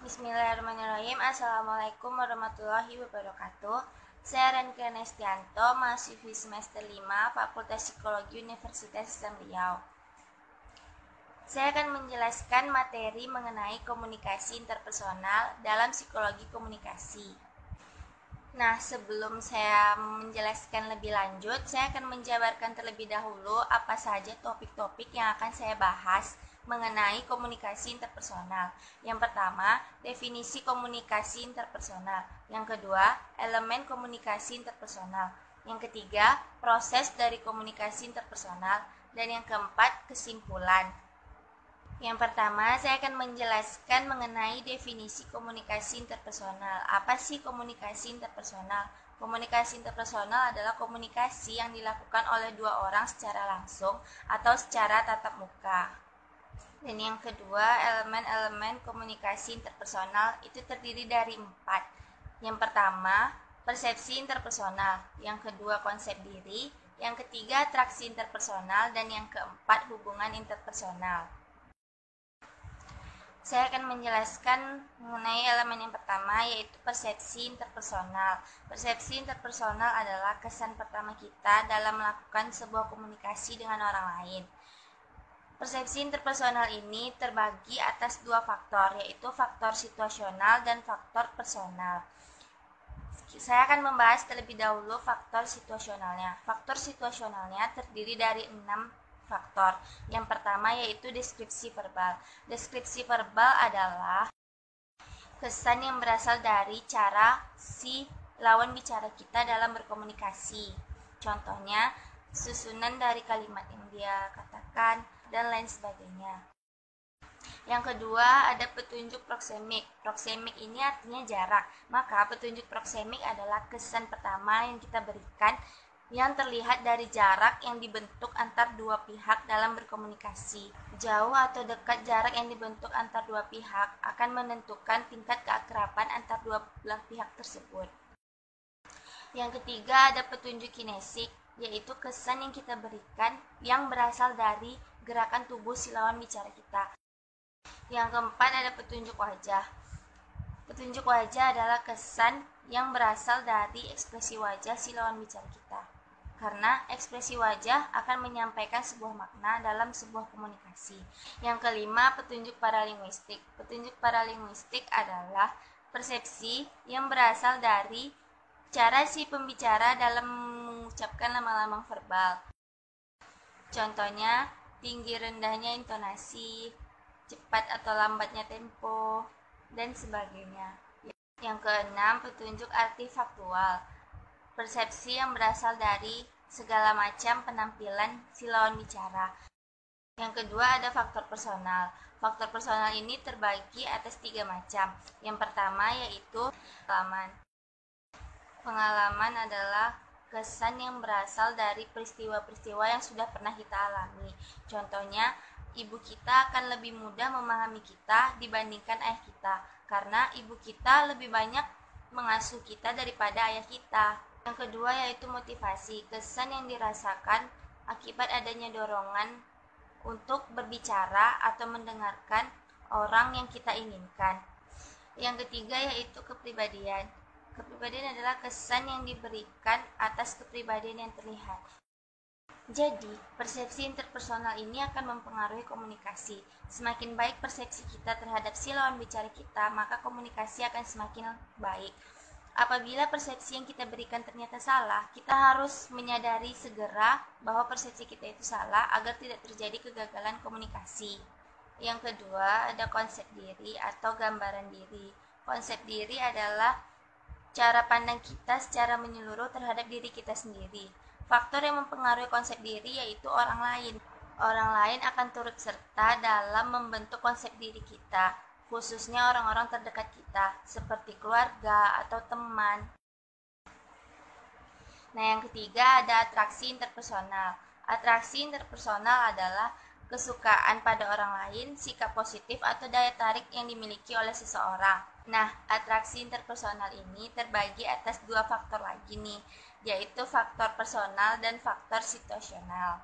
Bismillahirrahmanirrahim. Assalamualaikum warahmatullahi wabarakatuh. Saya Renke Nestianto, mahasiswi semester 5 Fakultas Psikologi Universitas Islam Riau. Saya akan menjelaskan materi mengenai komunikasi interpersonal dalam psikologi komunikasi. Nah, sebelum saya menjelaskan lebih lanjut, saya akan menjabarkan terlebih dahulu apa saja topik-topik yang akan saya bahas mengenai komunikasi interpersonal. Yang pertama, definisi komunikasi interpersonal. Yang kedua, elemen komunikasi interpersonal. Yang ketiga, proses dari komunikasi interpersonal. Dan yang keempat, kesimpulan. Yang pertama, saya akan menjelaskan mengenai definisi komunikasi interpersonal. Apa sih komunikasi interpersonal? Komunikasi interpersonal adalah komunikasi yang dilakukan oleh dua orang secara langsung atau secara tatap muka. Dan yang kedua, elemen-elemen komunikasi interpersonal itu terdiri dari 4. Yang pertama, persepsi interpersonal. Yang kedua, konsep diri. Yang ketiga, atraksi interpersonal. Dan yang keempat, hubungan interpersonal. Saya akan menjelaskan mengenai elemen yang pertama, yaitu persepsi interpersonal. Persepsi interpersonal adalah kesan pertama kita dalam melakukan sebuah komunikasi dengan orang lain. Persepsi interpersonal ini terbagi atas 2 faktor, yaitu faktor situasional dan faktor personal. Saya akan membahas terlebih dahulu faktor situasionalnya. Faktor situasionalnya terdiri dari 6 faktor. Yang pertama yaitu deskripsi verbal. Deskripsi verbal adalah kesan yang berasal dari cara si lawan bicara kita dalam berkomunikasi. Contohnya, susunan dari kalimat yang dia katakan, dan lain sebagainya. Yang kedua, ada petunjuk proksemik. Proksemik ini artinya jarak. Maka petunjuk proksemik adalah kesan pertama yang kita berikan yang terlihat dari jarak yang dibentuk antar dua pihak dalam berkomunikasi. Jauh atau dekat jarak yang dibentuk antar dua pihak akan menentukan tingkat keakraban antar dua belah pihak tersebut. Yang ketiga, ada petunjuk kinesik, yaitu kesan yang kita berikan yang berasal dari gerakan tubuh si lawan bicara kita. Yang keempat, ada petunjuk wajah. Petunjuk wajah adalah kesan yang berasal dari ekspresi wajah si lawan bicara kita. Karena ekspresi wajah akan menyampaikan sebuah makna dalam sebuah komunikasi. Yang kelima, petunjuk paralinguistik. Petunjuk paralinguistik adalah persepsi yang berasal dari cara si pembicara dalam mengucapkan lambang-lambang verbal. Contohnya, tinggi rendahnya intonasi, cepat atau lambatnya tempo, dan sebagainya. Yang keenam, petunjuk artifaktual. Persepsi yang berasal dari segala macam penampilan si lawan bicara. Yang kedua, ada faktor personal. Faktor personal ini terbagi atas 3 macam. Yang pertama yaitu pengalaman. Pengalaman adalah kesan yang berasal dari peristiwa-peristiwa yang sudah pernah kita alami. Contohnya, ibu kita akan lebih mudah memahami kita dibandingkan ayah kita, karena ibu kita lebih banyak mengasuh kita daripada ayah kita. Yang kedua yaitu motivasi, kesan yang dirasakan akibat adanya dorongan untuk berbicara atau mendengarkan orang yang kita inginkan. Yang ketiga yaitu kepribadian. Kepribadian adalah kesan yang diberikan atas kepribadian yang terlihat. Jadi, persepsi interpersonal ini akan mempengaruhi komunikasi. Semakin baik persepsi kita terhadap si lawan bicara kita, maka komunikasi akan semakin baik. Apabila persepsi yang kita berikan ternyata salah, kita harus menyadari segera bahwa persepsi kita itu salah agar tidak terjadi kegagalan komunikasi. Yang kedua, ada konsep diri atau gambaran diri. Konsep diri adalah cara pandang kita secara menyeluruh terhadap diri kita sendiri. Faktor yang mempengaruhi konsep diri yaitu orang lain. Orang lain akan turut serta dalam membentuk konsep diri kita, khususnya orang-orang terdekat kita, seperti keluarga atau teman. Nah, yang ketiga ada atraksi interpersonal. Atraksi interpersonal adalah kesukaan pada orang lain, sikap positif atau daya tarik yang dimiliki oleh seseorang. Nah, atraksi interpersonal ini terbagi atas 2 faktor lagi nih, yaitu faktor personal dan faktor situasional.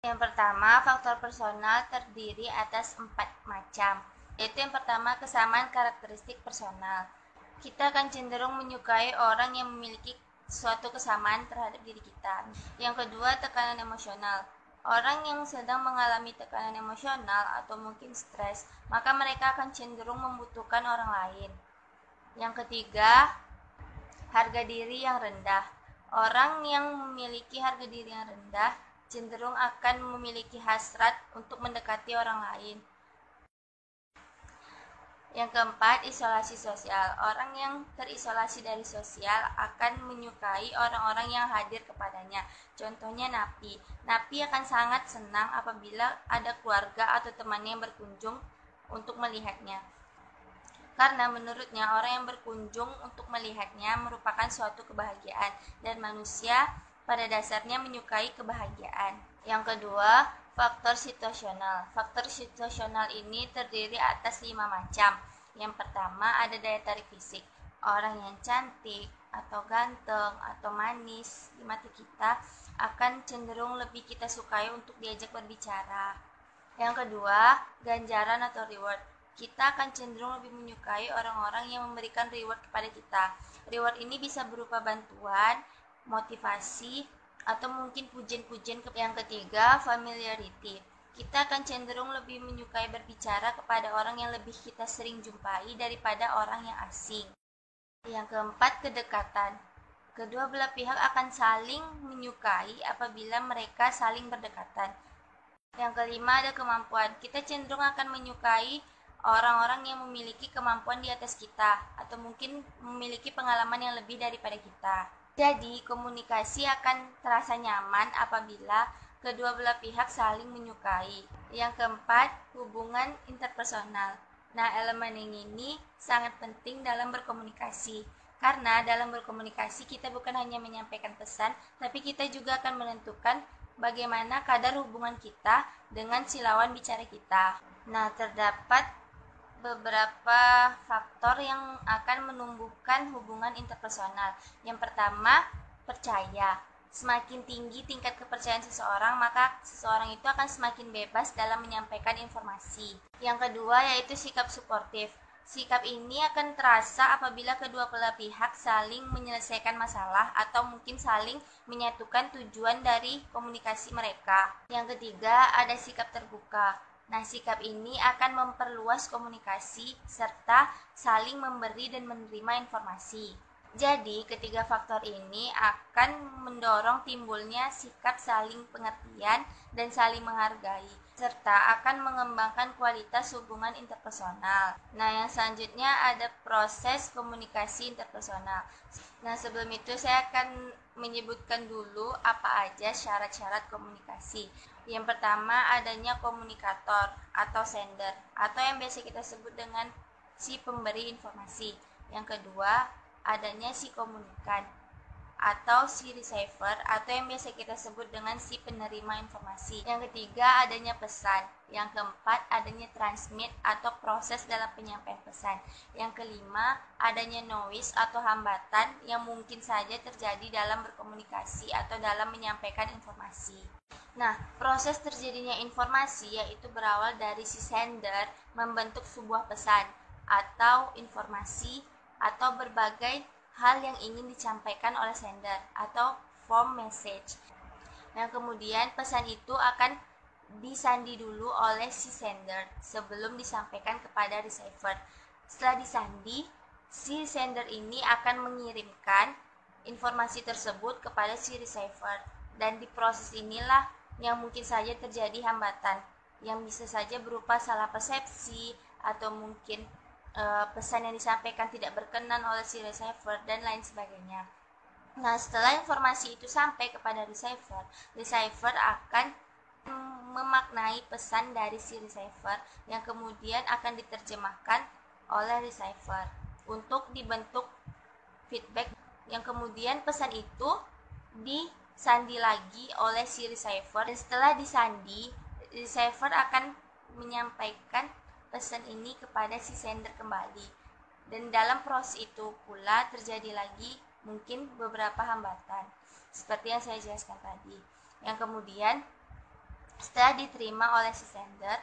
Yang pertama, faktor personal terdiri atas 4 macam. Yaitu yang pertama, kesamaan karakteristik personal. Kita akan cenderung menyukai orang yang memiliki suatu kesamaan terhadap diri kita. Yang kedua, tekanan emosional. Orang yang sedang mengalami tekanan emosional atau mungkin stres, maka mereka akan cenderung membutuhkan orang lain. Yang ketiga, harga diri yang rendah. Orang yang memiliki harga diri yang rendah cenderung akan memiliki hasrat untuk mendekati orang lain. Yang keempat, isolasi sosial. Orang yang terisolasi dari sosial akan menyukai orang-orang yang hadir kepadanya. Contohnya napi. Napi akan sangat senang apabila ada keluarga atau temannya yang berkunjung untuk melihatnya. Karena menurutnya orang yang berkunjung untuk melihatnya merupakan suatu kebahagiaan dan manusia pada dasarnya menyukai kebahagiaan. Yang kedua, faktor situasional. Faktor situasional ini terdiri atas 5 macam. Yang pertama, ada daya tarik fisik. Orang yang cantik atau ganteng atau manis di mata kita akan cenderung lebih kita sukai untuk diajak berbicara. Yang kedua, ganjaran atau reward. Kita akan cenderung lebih menyukai orang-orang yang memberikan reward kepada kita. Reward ini bisa berupa bantuan, motivasi, atau mungkin pujian-pujian. Yang ketiga, familiarity. Kita akan cenderung lebih menyukai berbicara kepada orang yang lebih kita sering jumpai daripada orang yang asing. Yang keempat, kedekatan. Kedua belah pihak akan saling menyukai apabila mereka saling berdekatan. Yang kelima, ada kemampuan. Kita cenderung akan menyukai orang-orang yang memiliki kemampuan di atas kita atau mungkin memiliki pengalaman yang lebih daripada kita. Jadi, komunikasi akan terasa nyaman apabila kedua belah pihak saling menyukai. Yang keempat, hubungan interpersonal. Nah, elemen ini sangat penting dalam berkomunikasi. Karena dalam berkomunikasi kita bukan hanya menyampaikan pesan, tapi kita juga akan menentukan bagaimana kadar hubungan kita dengan si lawan bicara kita. Nah, terdapat beberapa faktor yang akan menumbuhkan hubungan interpersonal. Yang pertama, percaya. Semakin tinggi tingkat kepercayaan seseorang, maka seseorang itu akan semakin bebas dalam menyampaikan informasi. Yang kedua, yaitu sikap suportif. Sikap ini akan terasa apabila kedua belah pihak saling menyelesaikan masalah atau mungkin saling menyatukan tujuan dari komunikasi mereka. Yang ketiga, ada sikap terbuka. Nah, sikap ini akan memperluas komunikasi serta saling memberi dan menerima informasi. Jadi, ketiga faktor ini akan mendorong timbulnya sikap saling pengertian dan saling menghargai, serta akan mengembangkan kualitas hubungan interpersonal. Nah, yang selanjutnya ada proses komunikasi interpersonal. Nah, sebelum itu saya akan menyebutkan dulu apa aja syarat-syarat komunikasi. Yang pertama, adanya komunikator atau sender, atau yang biasa kita sebut dengan si pemberi informasi. Yang kedua, adanya si komunikan atau si receiver, atau yang biasa kita sebut dengan si penerima informasi. Yang ketiga, adanya pesan. Yang keempat, adanya transmit atau proses dalam penyampaian pesan. Yang kelima, adanya noise atau hambatan yang mungkin saja terjadi dalam berkomunikasi atau dalam menyampaikan informasi. Nah, proses terjadinya informasi yaitu berawal dari si sender membentuk sebuah pesan atau informasi atau berbagai hal yang ingin disampaikan oleh sender atau form message. Nah, kemudian pesan itu akan disandi dulu oleh si sender sebelum disampaikan kepada receiver. Setelah disandi, si sender ini akan mengirimkan informasi tersebut kepada si receiver, dan di proses inilah yang mungkin saja terjadi hambatan yang bisa saja berupa salah persepsi atau mungkin pesan yang disampaikan tidak berkenan oleh si receiver dan lain sebagainya. Nah, setelah informasi itu sampai kepada receiver, receiver akan memaknai pesan dari si receiver yang kemudian akan diterjemahkan oleh receiver untuk dibentuk feedback, yang kemudian pesan itu disandi lagi oleh si receiver, dan setelah disandi, receiver akan menyampaikan pesan ini kepada si sender kembali. Dan dalam proses itu pula terjadi lagi mungkin beberapa hambatan seperti yang saya jelaskan tadi. Yang kemudian setelah diterima oleh si sender,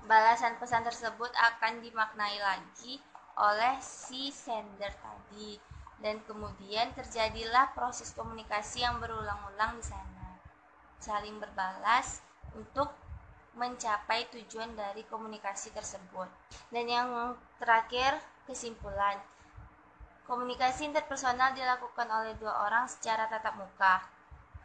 balasan pesan tersebut akan dimaknai lagi oleh si sender tadi, dan kemudian terjadilah proses komunikasi yang berulang-ulang di sana, saling berbalas untuk mencapai tujuan dari komunikasi tersebut. Dan yang terakhir, kesimpulan. Komunikasi interpersonal dilakukan oleh dua orang secara tatap muka.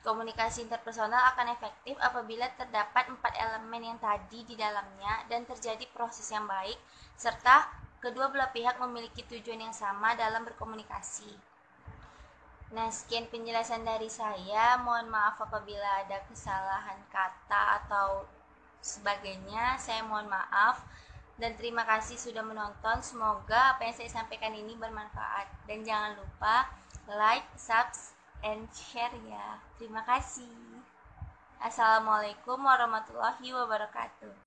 Komunikasi interpersonal akan efektif apabila terdapat 4 elemen yang tadi di dalamnya dan terjadi proses yang baik, serta kedua belah pihak memiliki tujuan yang sama dalam berkomunikasi. Nah, sekian penjelasan dari saya. Mohon maaf apabila ada kesalahan kata atau sebagainya. Saya mohon maaf. Dan terima kasih sudah menonton. Semoga apa yang saya sampaikan ini bermanfaat. Dan jangan lupa like, subscribe, and share ya. Terima kasih. Assalamualaikum warahmatullahi wabarakatuh.